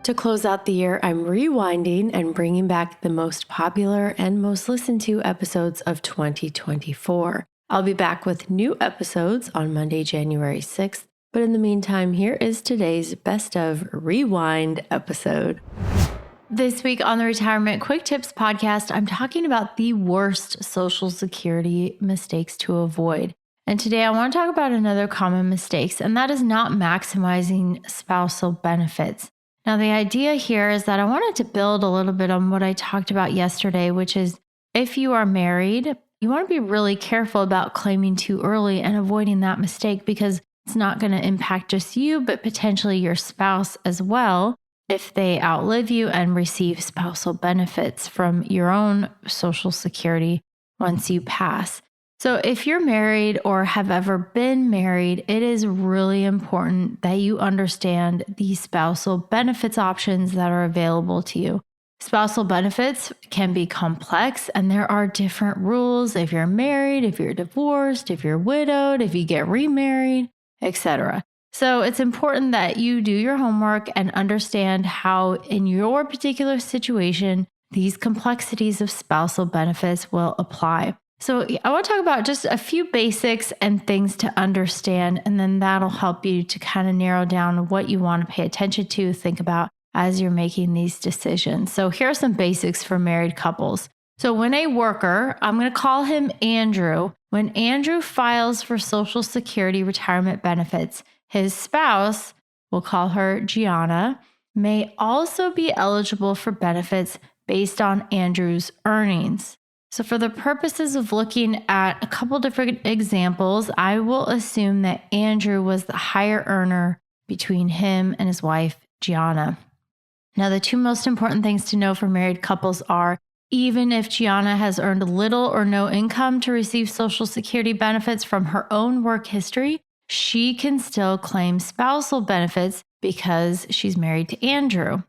To close out the year, I'm rewinding and bringing back the most popular and most listened to episodes of 2024. I'll be back with new episodes on Monday, January 6th. But in the meantime, here is today's Best of Rewind episode. This week on the Retirement Quick Tips podcast, I'm talking about the worst Social Security mistakes to avoid. And today I want to talk about another common mistake, and that is not maximizing spousal benefits. Now, the idea here is that I wanted to build a little bit on what I talked about yesterday, which is if you are married, you want to be really careful about claiming too early and avoiding that mistake because it's not going to impact just you, but potentially your spouse as well if they outlive you and receive spousal benefits from your own Social Security once you pass. So if you're married or have ever been married, it is really important that you understand the spousal benefits options that are available to you. Spousal benefits can be complex and there are different rules if you're married, if you're divorced, if you're widowed, if you get remarried, etc. So it's important that you do your homework and understand how in your particular situation, these complexities of spousal benefits will apply. So I want to talk about just a few basics and things to understand, and then that'll help you to kind of narrow down what you want to pay attention to, think about as you're making these decisions. So here are some basics for married couples. So when a worker, I'm going to call him Andrew, when Andrew files for Social Security retirement benefits, his spouse, we'll call her Gianna, may also be eligible for benefits based on Andrew's earnings. So for the purposes of looking at a couple different examples, I will assume that Andrew was the higher earner between him and his wife, Gianna. Now, the two most important things to know for married couples are, even if Gianna has earned little or no income to receive Social Security benefits from her own work history, she can still claim spousal benefits because she's married to Andrew.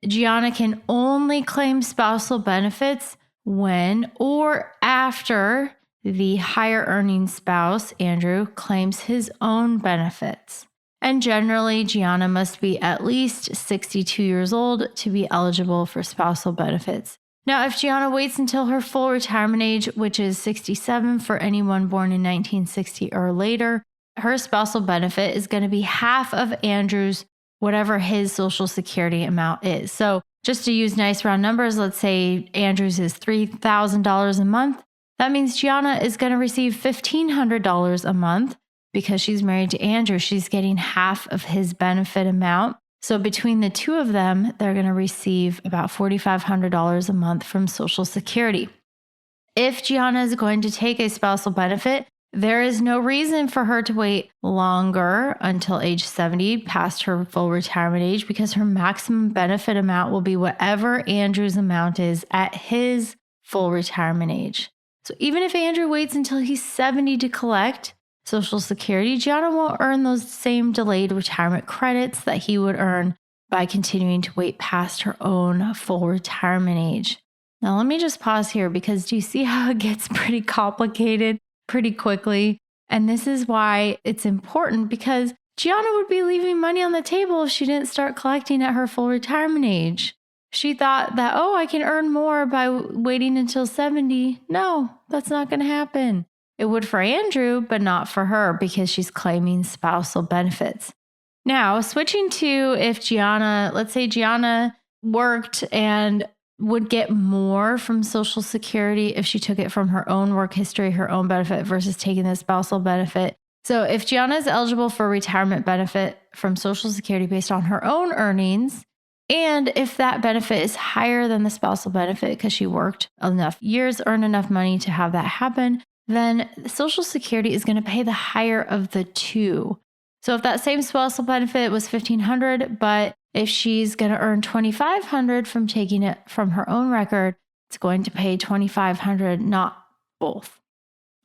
Gianna can only claim spousal benefits when or after the higher earning spouse, Andrew, claims his own benefits. And generally, Gianna must be at least 62 years old to be eligible for spousal benefits. Now, if Gianna waits until her full retirement age, which is 67 for anyone born in 1960 or later, her spousal benefit is going to be half of Andrew's, whatever his Social Security amount is. So just to use nice round numbers, let's say Andrew's is $3,000 a month. That means Gianna is going to receive $1,500 a month because she's married to Andrew. She's getting half of his benefit amount. So between the two of them, they're going to receive about $4,500 a month from Social Security. If Gianna is going to take a spousal benefit, there is no reason for her to wait longer until age 70, past her full retirement age, because her maximum benefit amount will be whatever Andrew's amount is at his full retirement age. So even if Andrew waits until he's 70 to collect Social Security, Gianna won't earn those same delayed retirement credits that he would earn by continuing to wait past her own full retirement age. Now, let me just pause here because do you see how it gets pretty complicated pretty quickly? And this is why it's important, because Gianna would be leaving money on the table if she didn't start collecting at her full retirement age. She thought that, oh, I can earn more by waiting until 70. No, that's not going to happen. It would for Andrew, but not for her because she's claiming spousal benefits. Now, switching to if Gianna, let's say Gianna worked and would get more from Social Security if she took it from her own work history, her own benefit versus taking the spousal benefit. So if Gianna is eligible for retirement benefit from Social Security based on her own earnings, and if that benefit is higher than the spousal benefit because she worked enough years, earned enough money to have that happen, then Social Security is going to pay the higher of the two. So if that same spousal benefit was $1,500, but if she's going to earn $2,500 from taking it from her own record, it's going to pay $2,500, not both.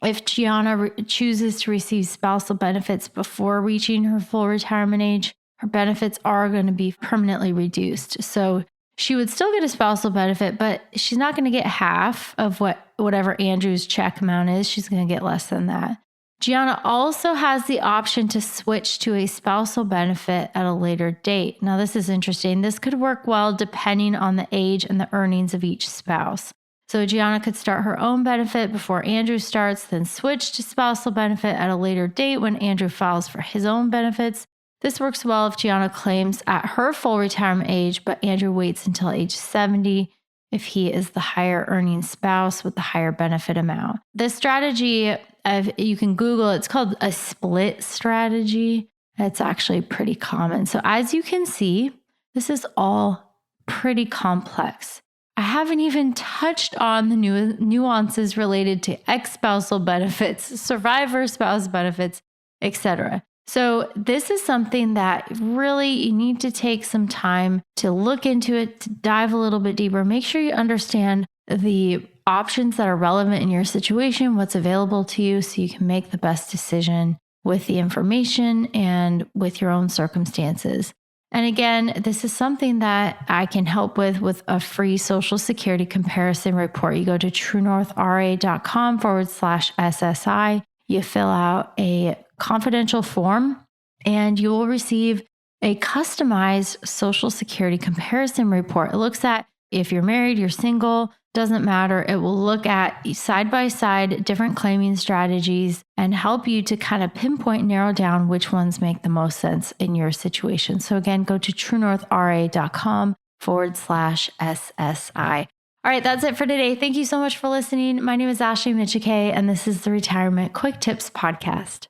If Gianna chooses to receive spousal benefits before reaching her full retirement age, her benefits are going to be permanently reduced. So she would still get a spousal benefit, but she's not going to get half of whatever Andrew's check amount is. She's going to get less than that. Gianna also has the option to switch to a spousal benefit at a later date. Now, this is interesting. This could work well depending on the age and the earnings of each spouse. So Gianna could start her own benefit before Andrew starts, then switch to spousal benefit at a later date when Andrew files for his own benefits. This works well if Gianna claims at her full retirement age, but Andrew waits until age 70 if he is the higher earning spouse with the higher benefit amount. This strategy, you can Google, it's called a split strategy. It's actually pretty common. So as you can see, this is all pretty complex. I haven't even touched on the nuances related to ex-spousal benefits, survivor spouse benefits, etc. So this is something that really you need to take some time to look into it, to dive a little bit deeper. Make sure you understand the options that are relevant in your situation, what's available to you, so you can make the best decision with the information and with your own circumstances. And again, this is something that I can help with a free Social Security comparison report. You go to truenorthra.com/SSI. You fill out a confidential form and you will receive a customized Social Security comparison report. It looks at if you're married, you're single, doesn't matter. It will look at side by side different claiming strategies and help you to kind of pinpoint, narrow down which ones make the most sense in your situation. So again, go to truenorthra.com/SSI. All right, that's it for today. Thank you so much for listening. My name is Ashley Michike, and this is the Retirement Quick Tips Podcast.